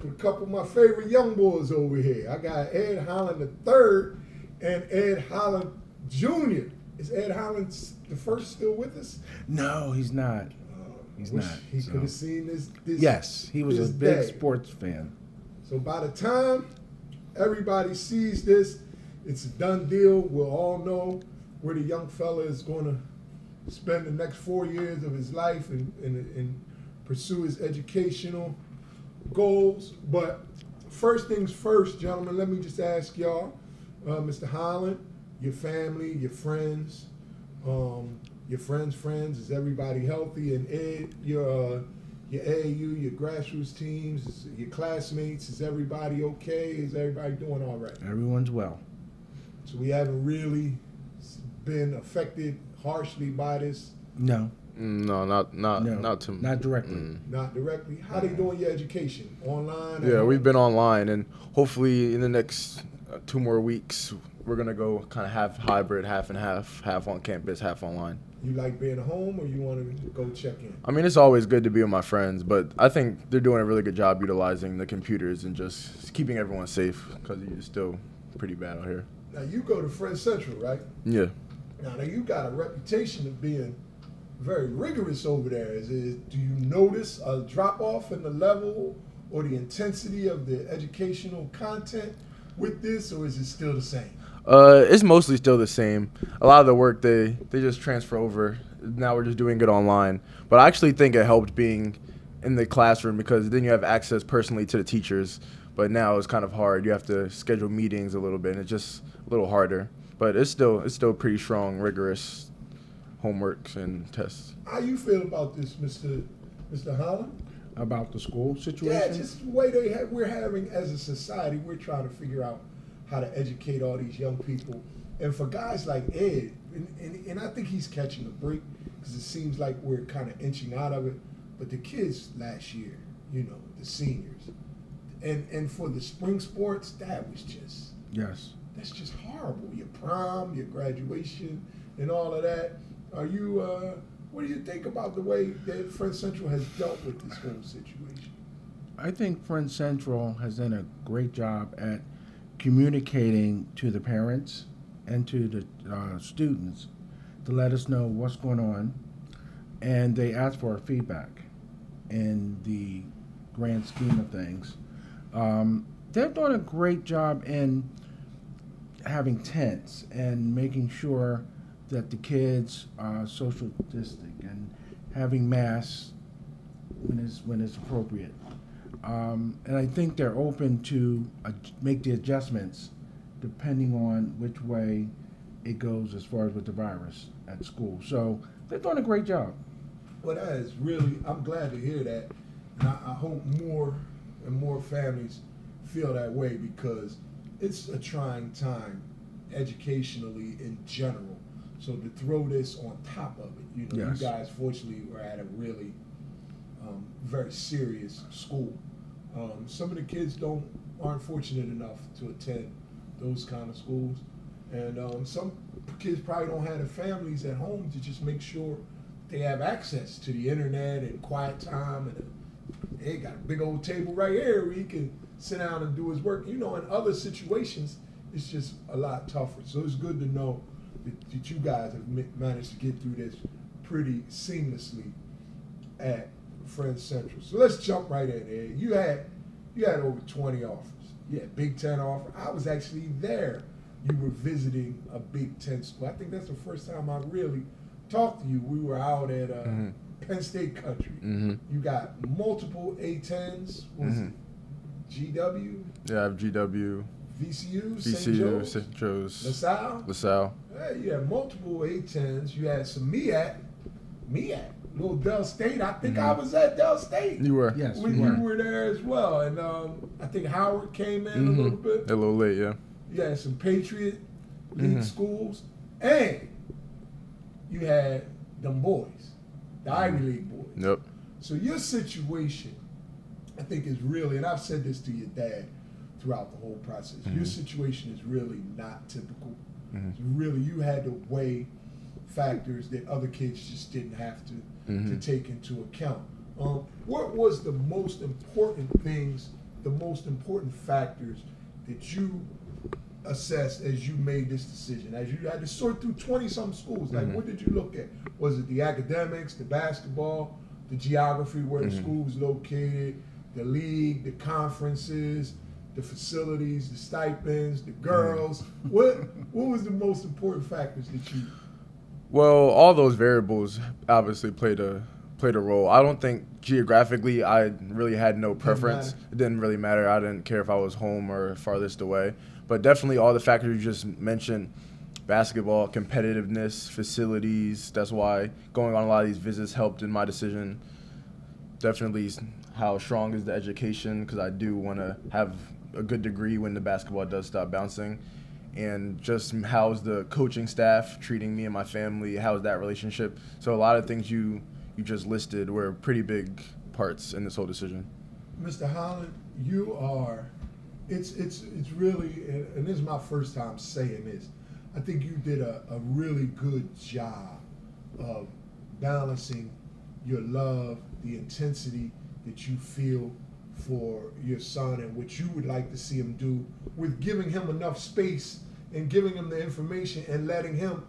with a couple of my favorite young boys over here. I got Ed Holland III and Ed Holland Jr. Is Ed Holland the first still with us? No, he's not. He's not. He could have seen this. Yes, he was a big sports fan. So by the time everybody sees this, it's a done deal. We'll all know where the young fella is going to spend the next 4 years of his life and pursue his educational goals. But first things first, gentlemen, let me just ask y'all, Mr. Holland, your family, your friends, friends, is everybody healthy? And Ed, your AAU, your grassroots teams, your classmates, is everybody okay? Is everybody doing all right? Everyone's well. So we haven't really been affected harshly by this? No, not directly. Not directly. How they doing your education? Online? Yeah, we've been online, and hopefully in the next 2 more weeks, we're gonna go kind of half hybrid, half and half on campus, half online. You like being home, or you want to go check in? I mean, it's always good to be with my friends, but I think they're doing a really good job utilizing the computers and just keeping everyone safe because it's still pretty bad out here. Now, you go to Friend Central, right? Yeah. Now you got a reputation of being very rigorous over there. Do you notice a drop-off in the level or the intensity of the educational content with this, or is it still the same? It's mostly still the same. A lot of the work they just transfer over. Now we're just doing it online. But I actually think it helped being in the classroom because then you have access personally to the teachers. But now it's kind of hard. You have to schedule meetings a little bit, and it's just a little harder. But it's still pretty strong, rigorous homeworks and tests. How you feel about this, Mr. Holland? About the school situation? Yeah, just the way we're having as a society, we're trying to figure out how to educate all these young people. And for guys like Ed, and I think he's catching a break because it seems like we're kind of inching out of it. But the kids last year, the seniors, and for the spring sports, that was just that's just horrible. Your prom, your graduation, and all of that. Are you? What do you think about the way that Friend Central has dealt with this whole situation? I think Friend Central has done a great job at communicating to the parents and to the students to let us know what's going on, and they ask for our feedback in the grand scheme of things. They're doing a great job in having tents and making sure that the kids are social distancing and having masks when it's appropriate. And I think they're open to make the adjustments depending on which way it goes as far as with the virus at school. So they're doing a great job. Well, that is really, I'm glad to hear that. And I hope more and more families feel that way because it's a trying time educationally in general. So to throw this on top of it, you guys fortunately were at a really very serious school. Some of the kids aren't fortunate enough to attend those kind of schools, and some kids probably don't have the families at home to just make sure they have access to the internet and quiet time. And they got a big old table right here where he can sit down and do his work. In other situations, it's just a lot tougher. So it's good to know that you guys have managed to get through this pretty seamlessly at Friend Central. So let's jump right in there. You had over 20 offers. You had Big Ten offer. I was actually there. You were visiting a Big Ten school. I think that's the first time I really talked to you. We were out at Penn State Country. Mm-hmm. You got multiple A10s. Was it GW? Yeah, I have GW. VCU, St. Joe's. LaSalle. Yeah, you had multiple A10s. You had some MEAC. Little Del State. I think I was at Del State. You were. Yes, you were there as well. And I think Howard came in a little bit. A little late, yeah. You had some Patriot League schools. And you had them boys, the Ivy League boys. Yep. So your situation, I think, is really, and I've said this to your dad throughout the whole process, your situation is really not typical. It's really, you had to weigh factors that other kids just didn't have to take into account. What was the most important things the most important factors that you assessed as you made this decision? As you had to sort through 20-something schools, like what did you look at? Was it the academics, the basketball, the geography, where the school was located, the league, the conferences, the facilities, the stipends, the girls? What was the most important factors that you? Well, all those variables obviously played a role. I don't think geographically I really had no preference. It didn't really matter. I didn't care if I was home or farthest away. But definitely all the factors you just mentioned, basketball, competitiveness, facilities, that's why going on a lot of these visits helped in my decision. Definitely how strong is the education, because I do want to have a good degree when the basketball does stop bouncing. And just how's the coaching staff treating me and my family, how's that relationship. So a lot of things you just listed were pretty big parts in this whole decision. Mr. Holland, you are, it's really, and this is my first time saying this, I think you did a really good job of balancing your love, the intensity that you feel for your son and what you would like to see him do, with giving him enough space and giving him the information and letting him,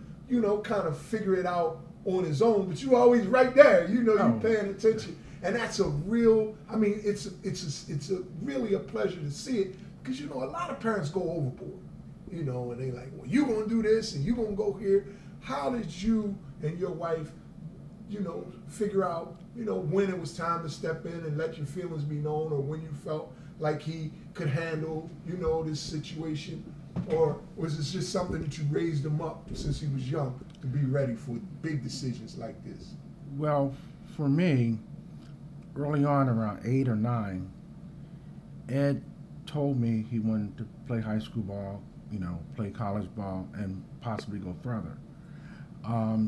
kind of figure it out on his own. But you always right there, you paying attention. And that's a real, it's really a pleasure to see it, because, a lot of parents go overboard, and they like, well, you're going to do this and you're going to go here. How did you and your wife, figure out, when it was time to step in and let your feelings be known, or when you felt like he could handle, this situation? Or was this just something that you raised him up since he was young to be ready for big decisions like this? Well, for me, early on, around 8 or 9, Ed told me he wanted to play high school ball, play college ball, and possibly go further.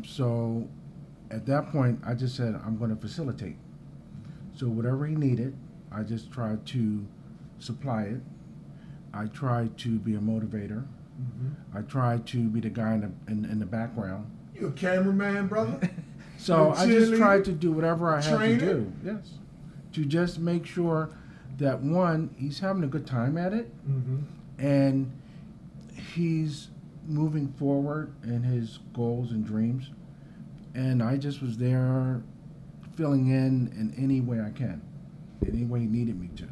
So at that point, I just said, I'm going to facilitate. So whatever he needed, I just tried to supply it. I tried to be a motivator. I tried to be the guy in the background. You a cameraman, brother? So I just tried to do whatever I had to do. Yes. To just make sure that, one, he's having a good time at it, and he's moving forward in his goals and dreams. And I just was there filling in any way I can, any way he needed me to.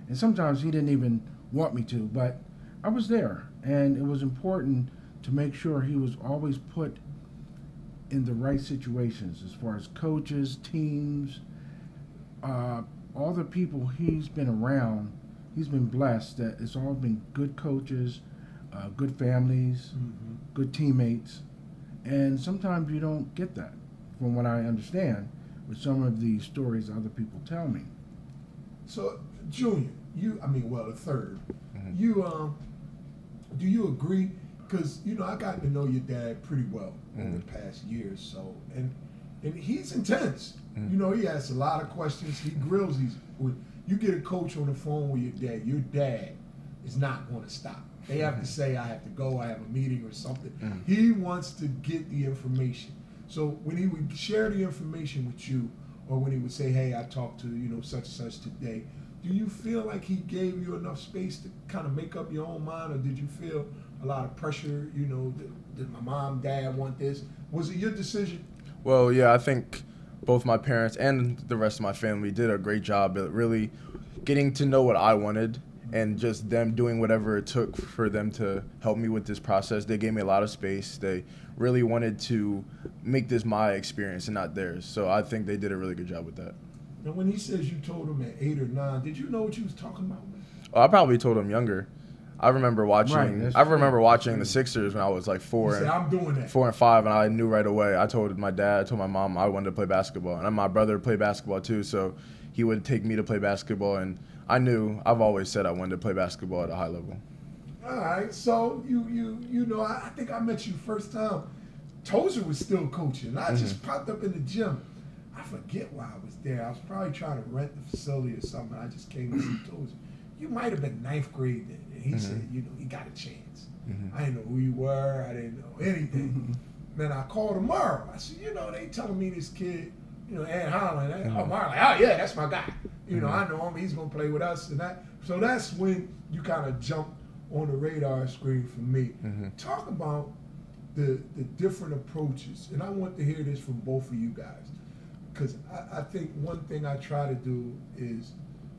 And sometimes he didn't even want me to, but I was there. And it was important to make sure he was always put in the right situations, as far as coaches, teams, all the people he's been around. He's been blessed that it's all been good coaches, good families, good teammates. And sometimes you don't get that, from what I understand, with some of the stories other people tell me. So, Junior, the third, do you agree? Because, I got to know your dad pretty well over the past year or so, and he's intense. He asks a lot of questions. He grills these. When you get a coach on the phone with your dad is not going to stop. They have to say, I have to go, I have a meeting or something. He wants to get the information. So when he would share the information with you, or when he would say, hey, I talked to, such and such today, do you feel like he gave you enough space to kind of make up your own mind, or did you feel a lot of pressure, did my mom, dad want this? Was it your decision? Well, yeah, I think both my parents and the rest of my family did a great job at really getting to know what I wanted, and just them doing whatever it took for them to help me with this process. They gave me a lot of space. They really wanted to make this my experience and not theirs. So I think they did a really good job with that. Now, when he says you told him at 8 or 9, did you know what you was talking about? Oh, I probably told him younger. I remember watching the Sixers when I was like 4 and I'm doing that. 4 and 5, and I knew right away. I told my dad, I told my mom I wanted to play basketball, and my brother played basketball too, so he would take me to play basketball, and I've always said I wanted to play basketball at a high level. All right, so I think I met you first time. Tozer was still coaching. I just popped up in the gym. I forget why I was there. I was probably trying to rent the facility or something. I just came to see Tozer. You might have been 9th grade then. And he said, he got a chance. I didn't know who you were. I didn't know anything. Then I called tomorrow. I said, they telling me this kid, Ed Holland. Oh, Marley, oh yeah, that's my guy. I know him. He's gonna play with us and that. So that's when you kind of jump on the radar screen for me. Mm-hmm. Talk about the different approaches, and I want to hear this from both of you guys, because I think one thing I try to do is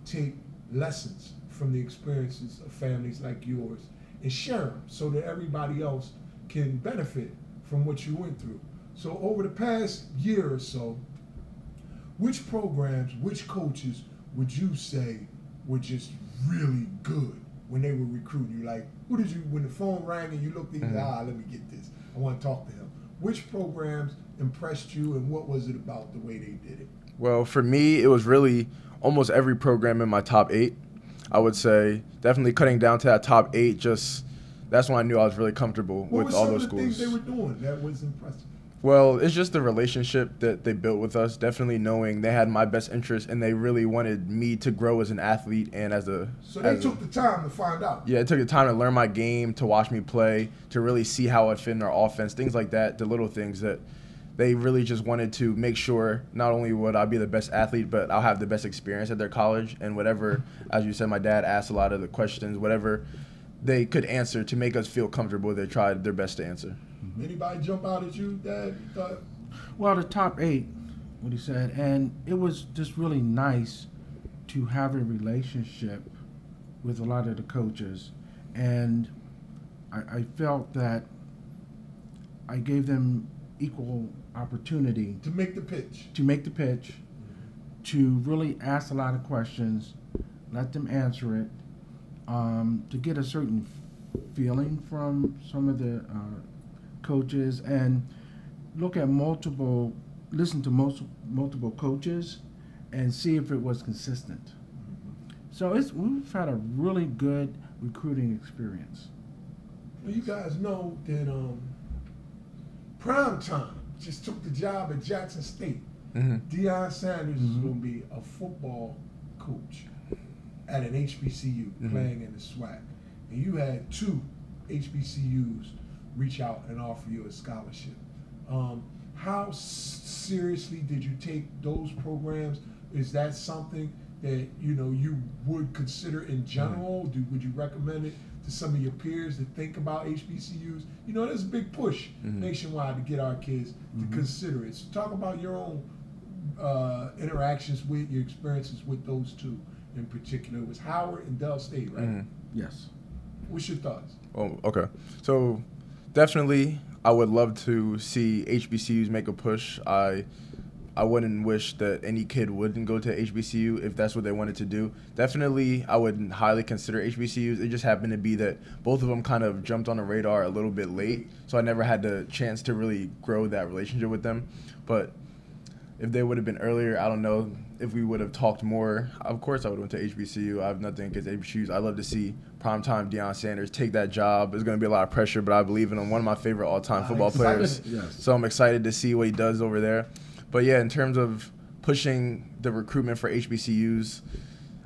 take lessons from the experiences of families like yours and share them so that everybody else can benefit from what you went through. So over the past year or so, which programs, which coaches would you say were just really good when they were recruiting you? Like, who did you, when the phone rang and you looked at you, let me get this, I want to talk to him. Which programs impressed you, and what was it about the way they did it? Well, for me, it was really almost every program in my top 8. I would say definitely cutting down to that top 8, just that's when I knew I was really comfortable with all those schools. What were some of the things they were doing that was impressive? Well, it's just the relationship that they built with us, definitely knowing they had my best interest and they really wanted me to grow as an athlete and as a... So they took the time to find out. Yeah, it took the time to learn my game, to watch me play, to really see how it fit in our offense, things like that, the little things that they really just wanted to make sure not only would I be the best athlete, but I'll have the best experience at their college, and whatever, as you said, my dad asked a lot of the questions, whatever they could answer to make us feel comfortable, they tried their best to answer. Anybody jump out at you, Dad? Well, the top 8, what he said, and it was just really nice to have a relationship with a lot of the coaches, and I felt that I gave them equal opportunity to make the pitch. To really ask a lot of questions, let them answer it, to get a certain feeling from some of the coaches, and listen to multiple coaches and see if it was consistent. So we've had a really good recruiting experience. Well, you guys know that Prime Time just took the job at Jackson State. Deion Sanders is going to be a football coach at an HBCU playing in the SWAC. And you had 2 HBCUs reach out and offer you a scholarship. How seriously did you take those programs? Is that something that you would consider in general? Would you recommend it to some of your peers that think about HBCUs? There's a big push nationwide to get our kids to consider it. So talk about your own interactions with, your experiences with those 2 in particular. It was Howard and Dell State, right? Yes. What's your thoughts? Oh, okay. So definitely, I would love to see HBCUs make a push. I wouldn't wish that any kid wouldn't go to HBCU if that's what they wanted to do. Definitely, I would highly consider HBCUs. It just happened to be that both of them kind of jumped on the radar a little bit late, so I never had the chance to really grow that relationship with them. But if they would have been earlier, I don't know if we would have talked more. Of course, I would have went to HBCU. I have nothing against HBCUs. I love to see primetime Deion Sanders take that job. There's going to be a lot of pressure, but I believe in him. One of my favorite all-time football players. Yes. So I'm excited to see what he does over there. But yeah, in terms of pushing the recruitment for HBCUs,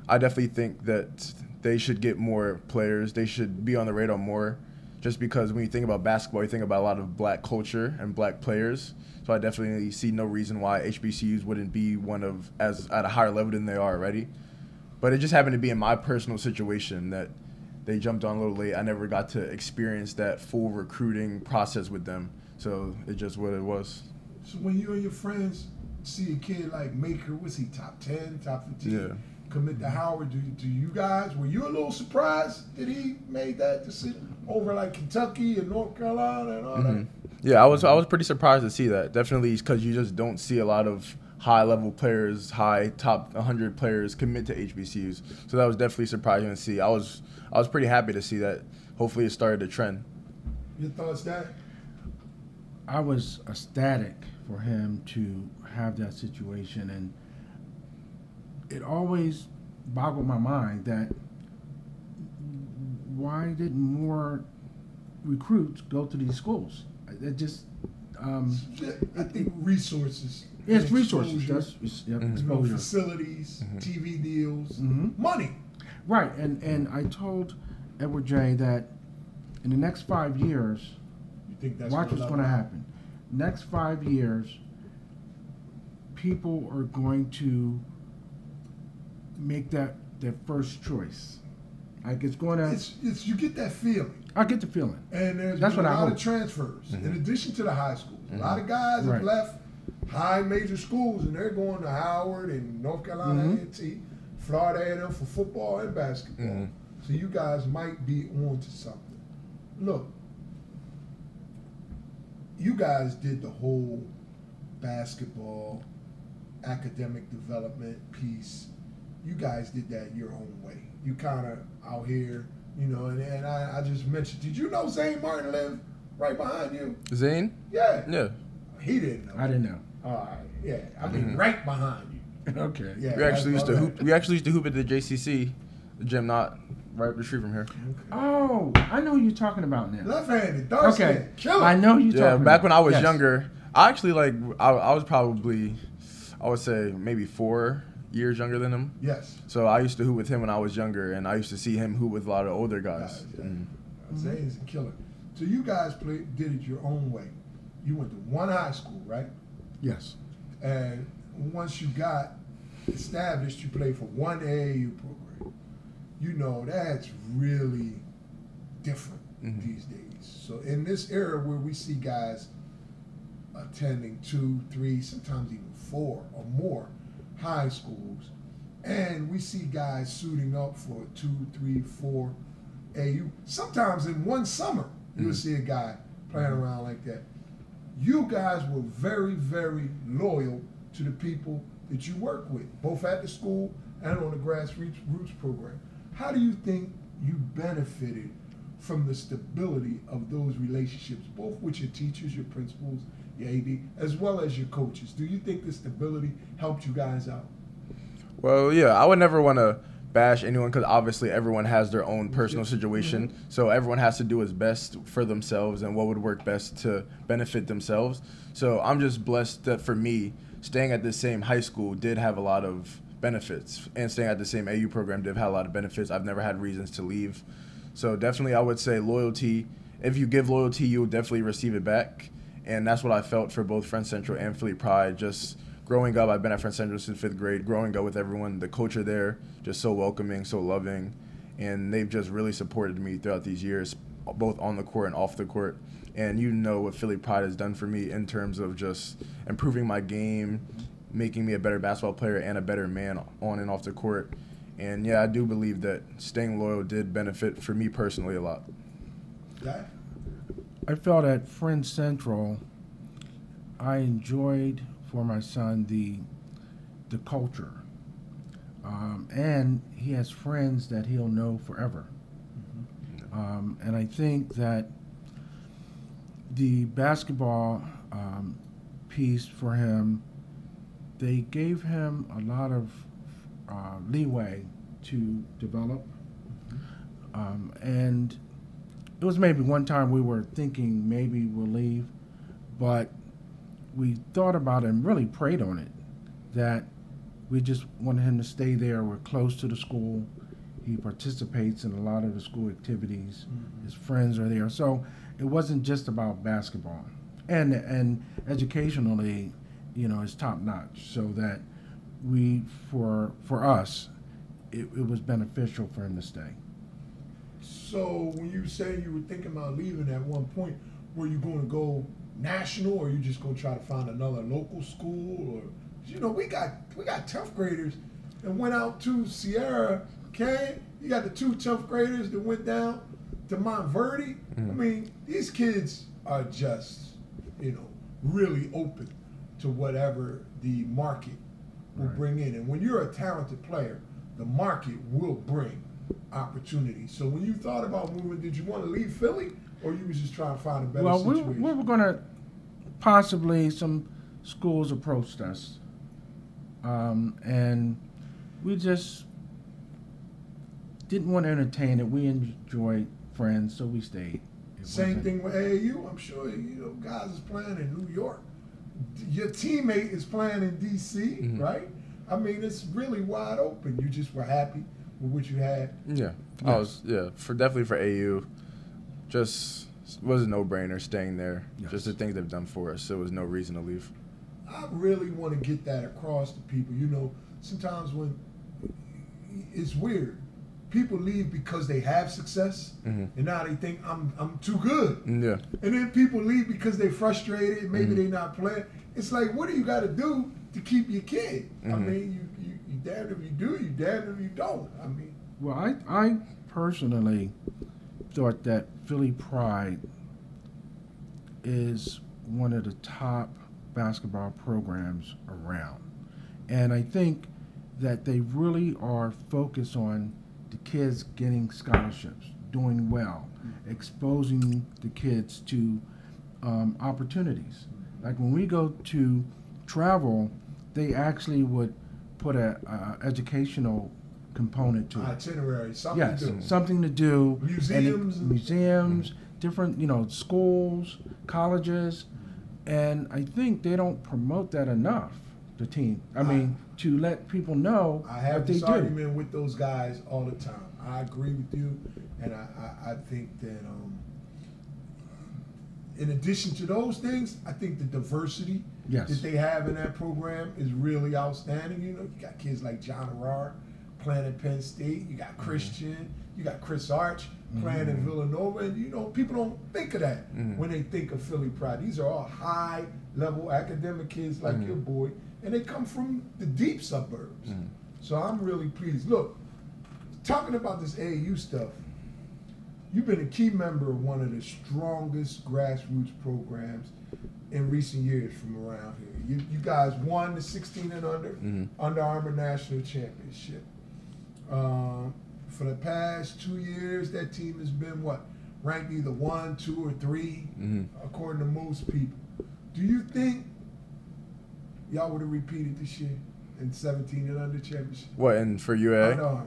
I definitely think that they should get more players. They should be on the radar more, just because when you think about basketball, you think about a lot of black culture and black players. So I definitely see no reason why HBCUs wouldn't be one of as at a higher level than they are already. But it just happened to be in my personal situation that they jumped on a little late. I never got to experience that full recruiting process with them. So it's just what it was. So when you and your friends see a kid like Maker, was he top 10, top 15, commit to Howard, do you guys, were you a little surprised that he made that decision over like Kentucky and North Carolina and all that? Yeah, I was pretty surprised to see that. Definitely because you just don't see a lot of high-level players, high top 100 players commit to HBCUs. So that was definitely surprising to see. I was pretty happy to see that. Hopefully it started a trend. Your thoughts, Dad? I was ecstatic for him to have that situation, and it always boggled my mind that why didn't more recruits go to these schools? It just I think resources. Yes, resources. Exposure. Facilities, TV deals, money. Right, and I told Edward J. that in the next 5 years, you think that's watch what's going to happen. Next 5 years, people are going to make that their first choice. Like it's going to. It's you get that feeling. I get the feeling. And there's That's been what a I lot hope. of transfers in addition to the high schools. A Mhm. lot of guys have Right. left high major schools and they're going to Howard and North Carolina A&T, Florida A&M for football and basketball. Mhm. So you guys might be on to something. Look, you guys did the whole basketball academic development piece. You guys did that your own way. You kind of out here, you know, and I just mentioned, did you know Zane Martin lived right behind you? Zane? Yeah. Yeah. He didn't know. I didn't know. All right. Yeah. I mean, Mhm. right behind you. Okay. Yeah. We actually used to that's hoop. We actually used to hoop at the JCC, the gym not right up the street from here. Okay. Oh, I know who you're talking about now. Left-handed, dark Okay. skin, killer. I know who you're Yeah, talking back about. when I was Yes. younger, I actually I was probably, I would say maybe 4 years younger than him. Yes. So I used to hoop with him when I was younger, and I used to see him hoop with a lot of older guys. Yeah. Mm. Zane's a killer. So you guys did it your own way. You went to one high school, right? Yes. And once you got established, you played for one AAU program. You know, that's really different these days. So in this era where we see guys attending 2, 3, sometimes even 4 or more high schools, and we see guys suiting up for 2, 3, 4 AU. Sometimes in one summer, you'll see a guy playing around like that. You guys were very, very loyal to the people that you work with, both at the school and on the grassroots program. How do you think you benefited from the stability of those relationships, both with your teachers, your principals, your AD, as well as your coaches? Do you think the stability helped you guys out? Well, yeah, I would never want to bash anyone because obviously everyone has their own personal situation. So everyone has to do what's best for themselves and what would work best to benefit themselves. So I'm just blessed that for me, staying at the same high school did have a lot of benefits, and staying at the same AU program did have a lot of benefits. I've never had reasons to leave. So definitely I would say loyalty. If you give loyalty, you'll definitely receive it back. And that's what I felt for both Friends Central and Philly Pride. Just growing up, I've been at Friends Central since 5th grade. Growing up with everyone, the culture there, just so welcoming, so loving. And they've just really supported me throughout these years, both on the court and off the court. And you know what Philly Pride has done for me in terms of just improving my game, making me a better basketball player and a better man on and off the court. And yeah, I do believe that staying loyal did benefit for me personally a lot. Okay. I felt at Friends Central, I enjoyed for my son the culture, and he has friends that he'll know forever. And I think that the basketball piece for him, they gave him a lot of leeway to develop, and it was maybe one time we were thinking maybe we'll leave, but we thought about it and really prayed on it, that we just wanted him to stay there. We're close to the school. He participates in a lot of the school activities. His friends are there. So it wasn't just about basketball. And educationally, you know, it's top notch. So that we, for us, it was beneficial for him to stay. So when you say you were thinking about leaving at one point, were you going to go national, or you just going to try to find another local school? Or, you know, we got 10th graders that went out to Sierra Canyon. You got the 2 10th graders that went down to Montverde. I mean, these kids are just, you know, really open to whatever the market will bring in. And when you're a talented player, the market will bring opportunity. So when you thought about moving, did you want to leave Philly, or you was just trying to find a better situation? We were going to possibly, some schools approached us, and we just didn't want to entertain it. We enjoyed Friends, so we stayed. Same thing with AAU. I'm sure, you know, guys is playing in New York. Your teammate is playing in DC, right? I mean, it's really wide open. You just were happy with what you had. Yeah, I was. Yeah, definitely for AU, just was a no-brainer staying there. Yes. Just the things they've done for us, so there was no reason to leave. I really want to get that across to people. You know, sometimes when it's weird, people leave because they have success, and now they think I'm too good. Yeah. And then people leave because they're frustrated. Maybe they're not playing. It's like, what do you got to do to keep your kid? I mean, you damned if you do, you damned if you don't. I mean, well, I personally thought that Philly Pride is one of the top basketball programs around, and I think that they really are focused on the kids getting scholarships, doing well, exposing the kids to opportunities. Like when we go to travel, they actually would put a educational component to it. itinerary, something to do. Something to do. Museums. Museums, different, schools, colleges, and I think they don't promote that enough. The team. I mean, to let people know I have what they this do. argument with those guys all the time. I agree with you, and I think that in addition to those things, I think the diversity Yes. that they have in that program is really outstanding. You got kids like John Arrar playing at Penn State. You got Christian. You got Chris Arch playing in Villanova, and people don't think of that when they think of Philly Pride. These are all high-level academic kids like your boy, and they come from the deep suburbs. So I'm really pleased. Look, talking about this AAU stuff, you've been a key member of one of the strongest grassroots programs in recent years from around here. You guys won the 16 and under Under Armour National Championship. For the past 2 years, that team has been ranked either 1, 2, or 3, according to most people. Do you think y'all would have repeated this year in 17 and under championship? What, and for UA? Under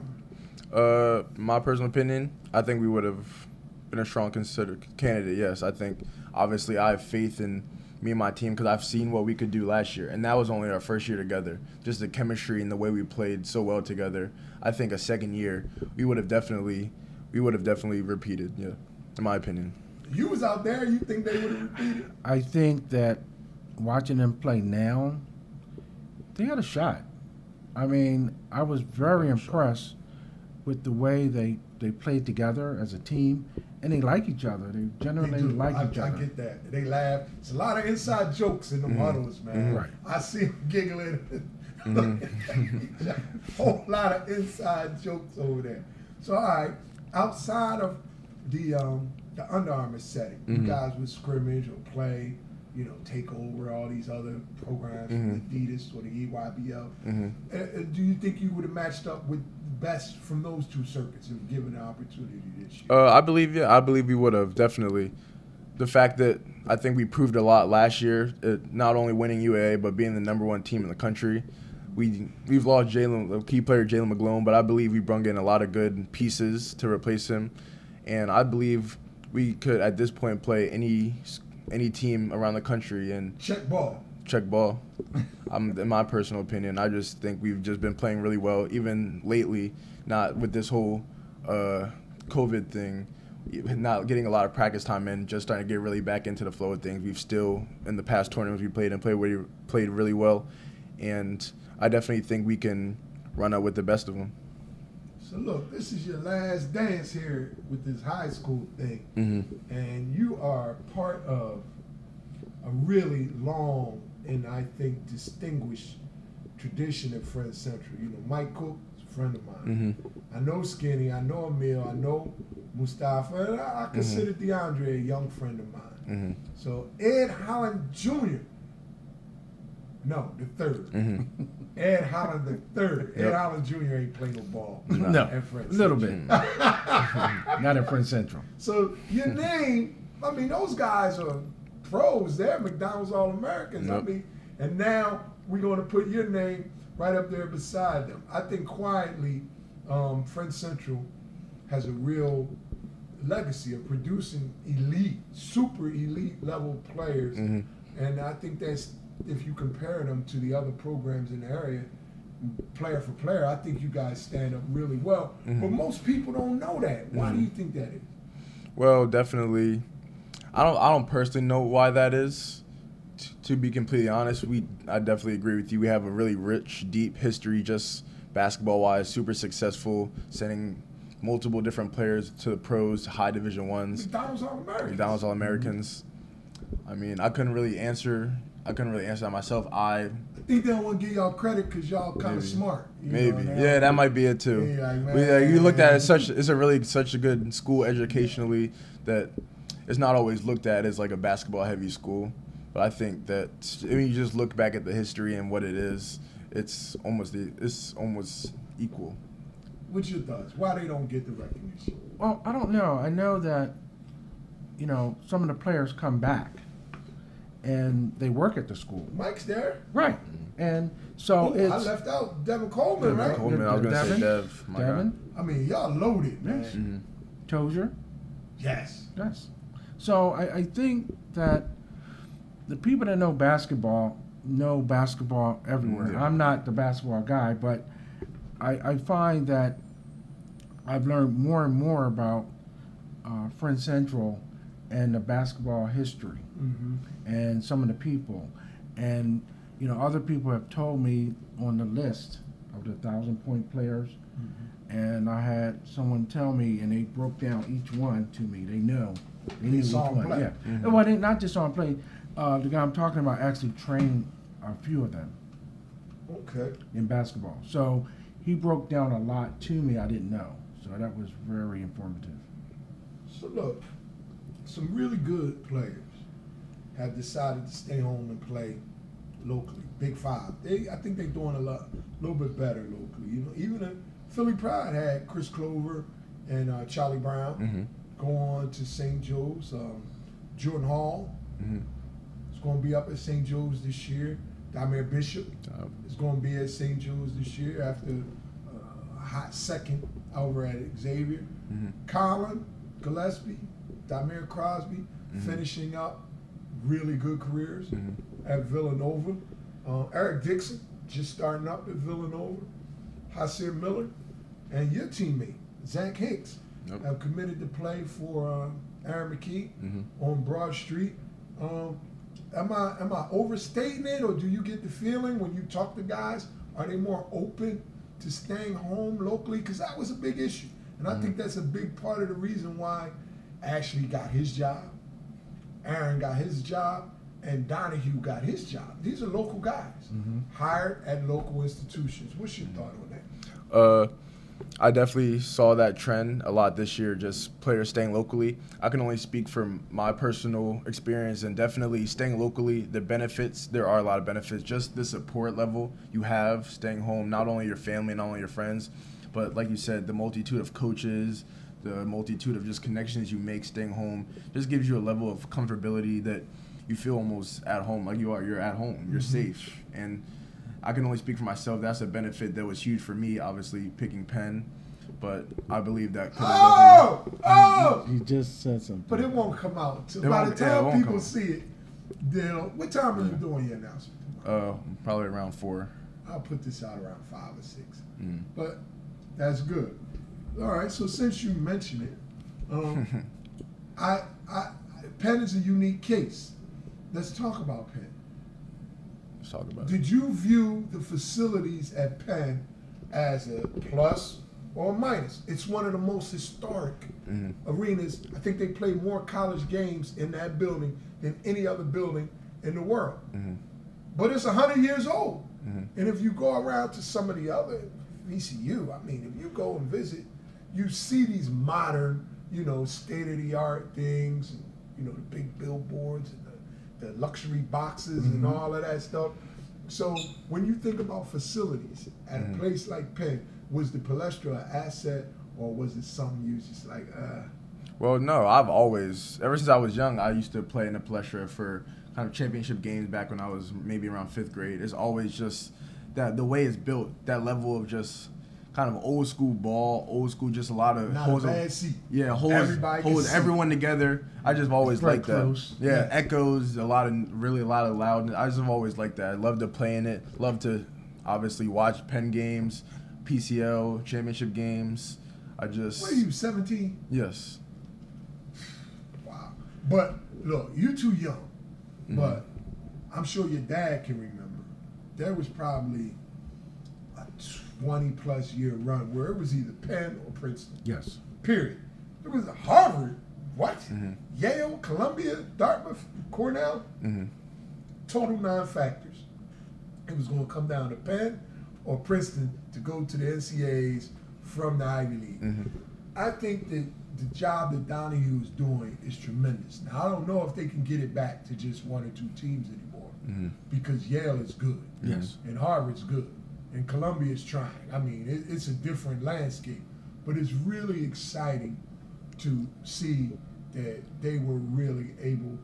Armour. My personal opinion, I think we would have been a strong considered candidate, yes. I think, obviously, I have faith in me and my team because I've seen what we could do last year, and that was only our first year together. Just the chemistry and the way we played so well together. I think a second year, we would have definitely repeated, yeah, in my opinion. You was out there, you think they would have repeated? I think that watching them play now, they had a shot. I mean, I was very impressed with the way they played together as a team, and they like each other. They generally like each other. I get that. They laugh. It's a lot of inside jokes in the huddles, man. Right. I see them giggling. Whole lot of inside jokes over there. So, all right, outside of the Under Armour setting, you guys would scrimmage or play, take over all these other programs, from Adidas or the EYBL. Do you think you would have matched up with the best from those two circuits if given the opportunity this year? I believe we would have, definitely. The fact that I think we proved a lot last year, not only winning UAA, but being the #1 team in the country. We've lost the key player Jalen McGlone, but I believe we brought in a lot of good pieces to replace him. And I believe we could, at this point, play any team around the country and check ball. In my personal opinion, I just think we've just been playing really well, even lately, not with this whole COVID thing, not getting a lot of practice time in, just starting to get really back into the flow of things. We've still, in the past tournaments we played really well, and I definitely think we can run up with the best of them. So look, this is your last dance here with this high school thing, and you are part of a really long and I think distinguished tradition at Friends Central. Mike Cook is a friend of mine. I know Skinny, I know Emil, I know Mustafa, and I consider DeAndre a young friend of mine. So Ed Holland Jr. No, the third. Ed Holland the third. Ed Holland Jr. ain't playing no ball. No, at Friends a little Central. bit. Not at Friends Central. So your name, I mean, those guys are pros. They're McDonald's All-Americans. I mean, and now we're going to put your name right up there beside them. I think quietly, Friends Central has a real legacy of producing elite, super elite level players. And I think that's, if you compare them to the other programs in the area, player for player, I think you guys stand up really well. But most people don't know that. Why do you think that is? Well, definitely, I don't personally know why that is. To be completely honest, I definitely agree with you. We have a really rich, deep history, just basketball-wise, super successful, setting multiple different players to the pros, high Division Ones. McDonald's All-Americans. McDonald's All-Americans. I mean, I couldn't really answer that myself. I think they don't want to give y'all credit because y'all kind of smart. Maybe. Yeah, that might be it too. Yeah, like, you looked at it it's a good school educationally that it's not always looked at as like a basketball heavy school. But I think that when you just look back at the history and what it is, it's almost equal. What's your thoughts? Why they don't get the recognition? Well, I don't know. I know that, some of the players come back and they work at the school. Mike's there. Right. And so I left out Devin Coleman, right? Coleman, I was going to say Dev. Devin. I mean, y'all loaded, man. Yes. Tozier. Yes. Yes. So I think that the people that know basketball everywhere. Yeah. I'm not the basketball guy, but I find that I've learned more and more about Friend Central and the basketball history and some of the people. And, other people have told me on the list of the 1,000-point players, and I had someone tell me, and they broke down each one to me. They know. They knew each one. Play. Yeah. Well, they not just on play. The guy I'm talking about actually trained a few of them. Okay. In basketball. So he broke down a lot to me I didn't know. So that was very informative. So look, some really good players have decided to stay home and play locally. Big Five. I think they're doing a little bit better locally. Even Philly Pride had Chris Clover and Charlie Brown go on to St. Joe's. Jordan Hall is going to be up at St. Joe's this year. Damir Bishop is going to be at St. Joe's this year after a hot second over at Xavier. Colin Gillespie, Damir Crosby finishing up really good careers at Villanova. Eric Dixon just starting up at Villanova. Hasir Miller and your teammate, Zach Hicks, have committed to play for Aaron McKee on Broad Street. Am I overstating it, or do you get the feeling when you talk to guys, are they more open to staying home locally? Because that was a big issue. And I think that's a big part of the reason why Ashley got his job, Aaron got his job, and Donahue got his job. These are local guys hired at local institutions. What's your thought on that? I definitely saw that trend a lot this year, just players staying locally. I can only speak from my personal experience, and definitely staying locally, the benefits, there are a lot of benefits. Just the support level you have staying home, not only your family, not only your friends, but like you said, the multitude of coaches, the multitude of just connections you make staying home just gives you a level of comfortability that you feel almost at home, like you're at home, you're safe. And I can only speak for myself. That's a benefit that was huge for me, obviously, picking Penn. But I believe that could have He just said something. But it won't come out. By the time people see it, what time are you doing your announcement? Probably around 4. I'll put this out around 5 or 6. But that's good. All right, so since you mentioned it, Penn is a unique case. Let's talk about Penn. Let's talk about it. Did you view the facilities at Penn as a plus or a minus? It's one of the most historic arenas. I think they play more college games in that building than any other building in the world. But it's 100 years old. And if you go around to some of the other VCU, I mean, if you go and visit, you see these modern, state-of-the-art things, and, the big billboards and the luxury boxes and all of that stuff. So when you think about facilities at a place like Penn, was the Palestra an asset, or was it something you was just like, Well, no, ever since I was young, I used to play in the Palestra for kind of championship games back when I was maybe around 5th grade. It's always just that the way it's built, that level of just kind of old school ball, old school, just a lot of not a bad seat. Yeah, holds everyone together. I just always liked that. Yeah, echoes, a lot of loudness. I just have always liked that. I love to play in it. Love to obviously watch Penn games, PCL, championship games. What are you, 17? Yes. Wow. But look, you're too young. But I'm sure your dad can remember. There was probably 20-plus year run where it was either Penn or Princeton. Yes. Period. It was Harvard. What? Mm-hmm. Yale, Columbia, Dartmouth, Cornell. Mm-hmm. Total non-factors. It was going to come down to Penn or Princeton to go to the NCAAs from the Ivy League. Mm-hmm. I think that the job that Donahue is doing is tremendous. Now, I don't know if they can get it back to just one or two teams anymore because Yale is good. Yes. And Harvard's good. And Columbia is trying. I mean, it's a different landscape. But it's really exciting to see that they were really able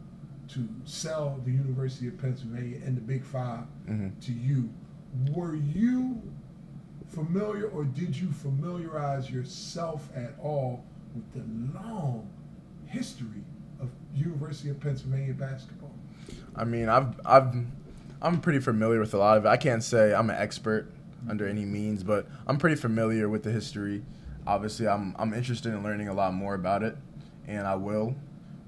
to sell the University of Pennsylvania and the Big Five to you. Were you familiar, or did you familiarize yourself at all with the long history of University of Pennsylvania basketball? I mean, I'm pretty familiar with a lot of it. I can't say I'm an expert under any means, but I'm pretty familiar with the history. Obviously, I'm interested in learning a lot more about it, and I will.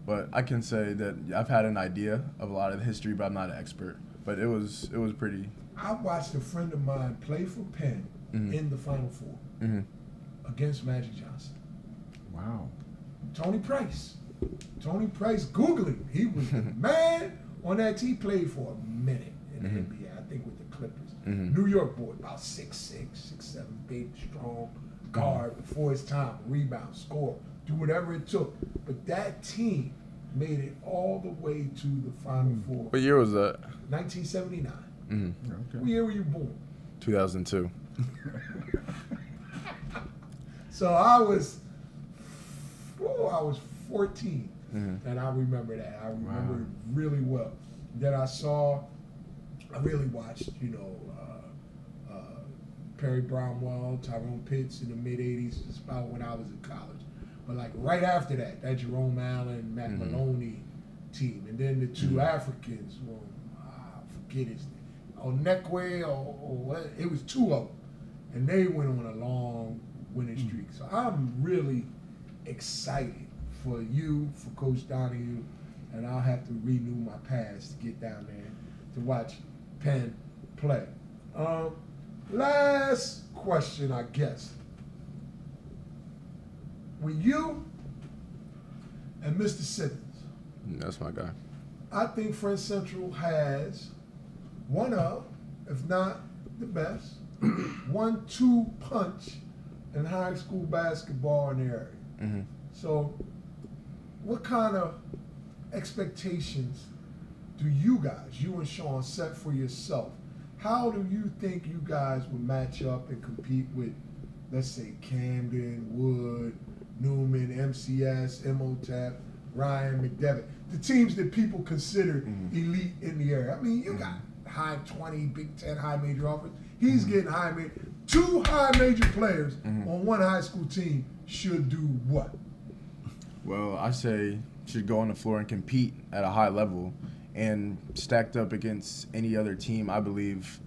But I can say that I've had an idea of a lot of the history, but I'm not an expert. But it was pretty. I watched a friend of mine play for Penn in the Final Four against Magic Johnson. Wow. Tony Price. Google him. He was the man on that team. He played for a minute in the NBA, I think with the Clippers. New York boy, about 6'6", 6'7", big, strong guard before his time, rebound, score, do whatever it took. But that team made it all the way to the Final Four. What year was that? 1979. Okay. What year were you born? 2002. So I was 14, and I remember that. I remember it really well. Then I really watched, Perry Bromwell, Tyrone Pitts in the mid-'80s, just about when I was in college. But like right after that Jerome Allen, Mac Maloney team, and then the two Africans, I forget his name, Onekwe or what, it was two of them, and they went on a long winning streak. So I'm really excited for you, for Coach Donahue, and I'll have to renew my pass to get down there to watch Penn play. Last question, I guess. With you and Mr. Simmons, That's my guy. I think Friends Central has one of, if not the best, 1-2 punch in high school basketball in the area. So what kind of expectations do you guys, you and Sean, set for yourself? How do you think you guys would match up and compete with, let's say, Camden, Wood, Newman, MCS, MOTAP, Ryan, McDevitt, the teams that people consider elite in the area? I mean, you got high 20, Big 10 high major offers. He's getting high major. 2 high major players on one high school team should do what? Well, I say should go on the floor and compete at a high level, and stacked up against any other team. I believe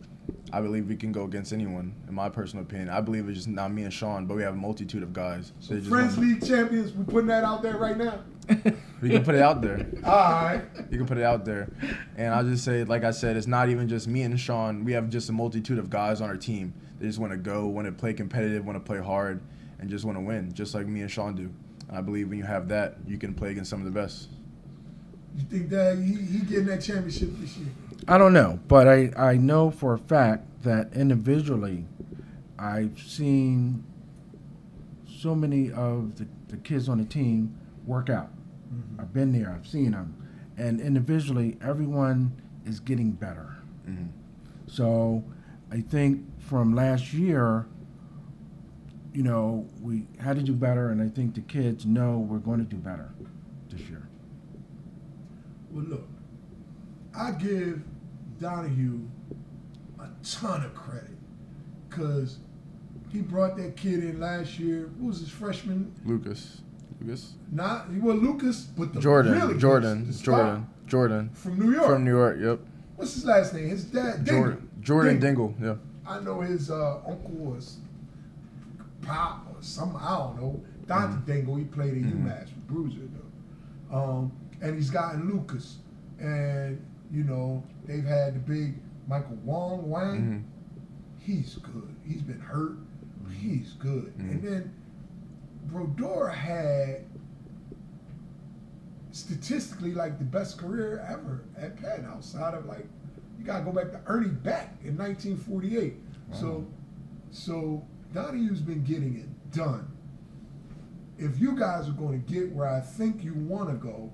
we can go against anyone. In my personal opinion, I believe it's just not me and Sean, but we have a multitude of guys. So Friends League champions, we putting that out there right now. We can put it out there. All right. You can put it out there. And I'll just say, like I said, it's not even just me and Sean. We have just a multitude of guys on our team. They just want to go, want to play competitive, want to play hard, and just want to win, just like me and Sean do. And I believe when you have that, you can play against some of the best. You think that he getting that championship this year? I don't know, but I know for a fact that individually I've seen so many of the kids on the team work out. I've been there, I've seen them. And individually, everyone is getting better. So I think from last year, we had to do better, and I think the kids know we're going to do better this year. Well, look, I give Donahue a ton of credit because he brought that kid in last year. Who was his freshman? Lucas. Lucas, but the Jordan. really Jordan. From New York. From New York, yep. What's his last name? His dad, Jordan Dingle, yeah. I know his uncle was Pop or something, I don't know. Dr. Dingle, he played at UMass with Bruiser, though. And he's gotten Lucas. And, they've had the big Michael Wang. he's good. He's been hurt, but he's good. And then Brodeur had statistically like the best career ever at Penn, outside of like, you gotta go back to Ernie Beck in 1948. Wow. So Donahue's been getting it done. If you guys are going to get where I think you want to go,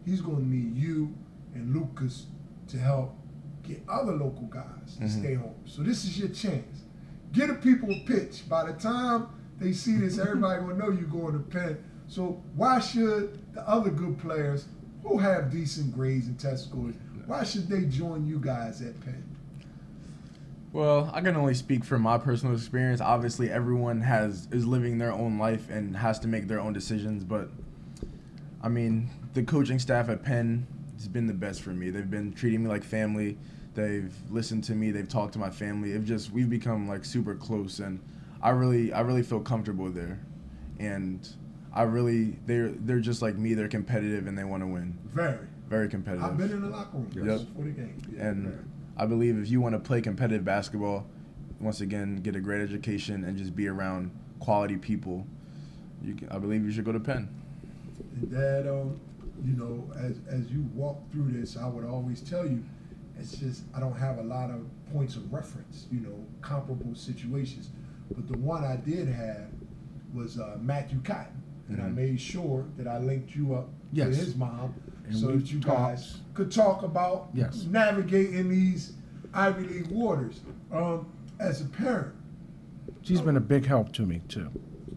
he's going to need you and Lucas to help get other local guys to stay home. So this is your chance. Get the people a pitch. By the time they see this, everybody will know you're going to Penn. So why should the other good players who have decent grades and test scores, why should they join you guys at Penn? Well, I can only speak from my personal experience. Obviously, everyone is living their own life and has to make their own decisions. But, I mean, the coaching staff at Penn has been the best for me. They've been treating me like family. They've listened to me. They've talked to my family. We've become like super close, and I really feel comfortable there. And they're just like me. They're competitive and they want to win. Very competitive. I've been in the locker room before the game. Yeah, and I believe if you want to play competitive basketball, once again, get a great education and just be around quality people, I believe you should go to Penn. And Dad, you know, as you walk through this, I would always tell you, it's just I don't have a lot of points of reference, you know, comparable situations. But the one I did have was Matthew Cotton, and I made sure that I linked you up to his mom, and so that you guys could talk about navigating these Ivy League waters. As a parent, she's been a big help to me too.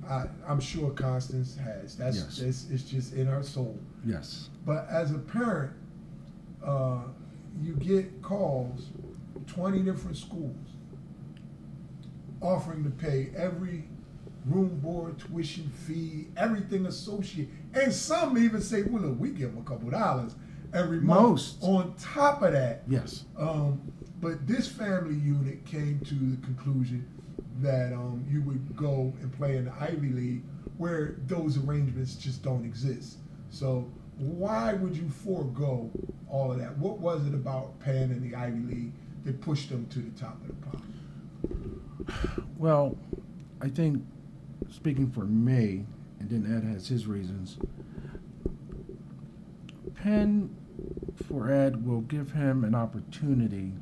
I'm sure Constance has. It's just in her soul. Yes. But as a parent, you get calls from 20 different schools offering to pay every room, board, tuition, fee, everything associated. And some even say, well, look, we give them a couple dollars every month. On top of that. Yes. But this family unit came to the conclusion that you would go and play in the Ivy League where those arrangements just don't exist. So why would you forego all of that? What was it about Penn and the Ivy League that pushed them to the top of the pile? Well, I think, speaking for me, and then Ed has his reasons, Penn, for Ed, will give him an opportunity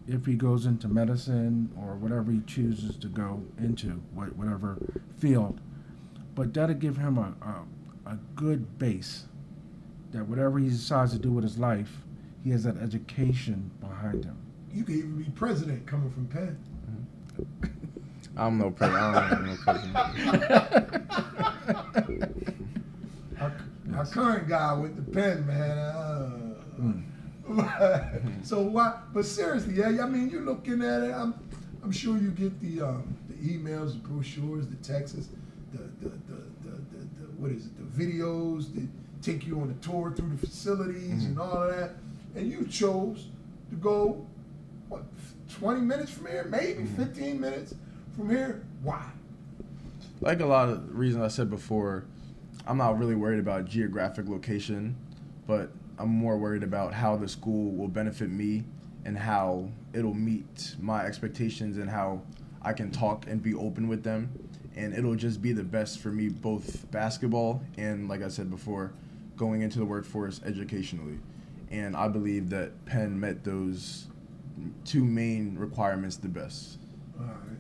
if he goes into medicine or whatever he chooses to go into, whatever field. But that'll give him a good base, that whatever he decides to do with his life, he has that education behind him. You could even be president coming from Penn. I'm no president. Our current guy with the Penn, man. So why? But seriously, yeah. I mean, you're looking at it. I'm sure you get the emails, the brochures, the texts, the what is it? The videos that take you on a tour through the facilities and all of that. And you chose to go, what, 20 minutes from here, maybe 15 minutes from here. Why? Like a lot of reasons I said before, I'm not really worried about geographic location, but I'm more worried about how the school will benefit me and how it'll meet my expectations and how I can talk and be open with them. And it'll just be the best for me, both basketball and, like I said before, going into the workforce educationally. And I believe that Penn met those two main requirements the best. All right.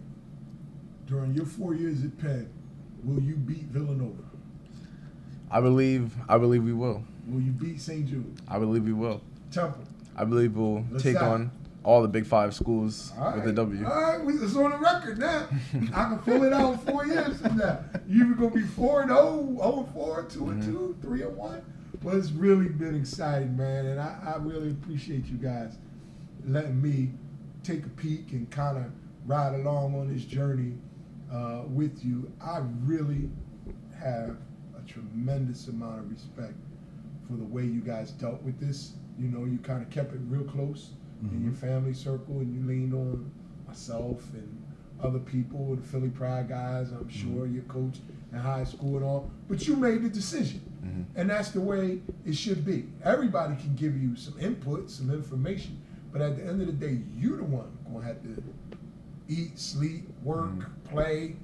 During your 4 years at Penn, will you beat Villanova? I believe we will. Will you beat St. Jude? I believe we will. Temple? I believe we'll take on all the Big Five schools with a W. All right, it's on the record now. I can pull it out 4 years from now. You either going to be 4-0, 0-4, 2-2, 3-1. Well, it's really been exciting, man, and I really appreciate you guys letting me take a peek and kind of ride along on this journey with you. I really have a tremendous amount of respect for the way you guys dealt with this. You know, you kind of kept it real close in your family circle, and you leaned on myself and other people, the Philly Pride guys, I'm sure, your coach in high school and all. But you made the decision, and that's the way it should be. Everybody can give you some input, some information, but at the end of the day, you're the one going to have to eat, sleep, work, play,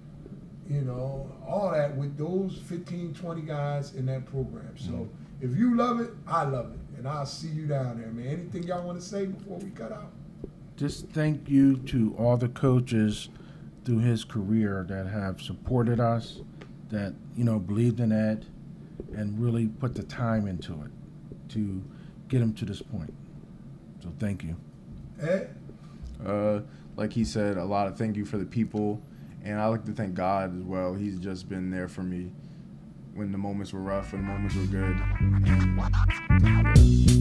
you know, all that with those 15, 20 guys in that program. So if you love it, I love it. And I'll see you down there, man. Anything y'all want to say before we cut out? Just thank you to all the coaches through his career that have supported us, that, you know, believed in Ed, and really put the time into it to get him to this point. So thank you. Ed? Like he said, a lot of thank you for the people, and I like to thank God as well. He's just been there for me when the moments were rough, when the moments were good. And, yeah.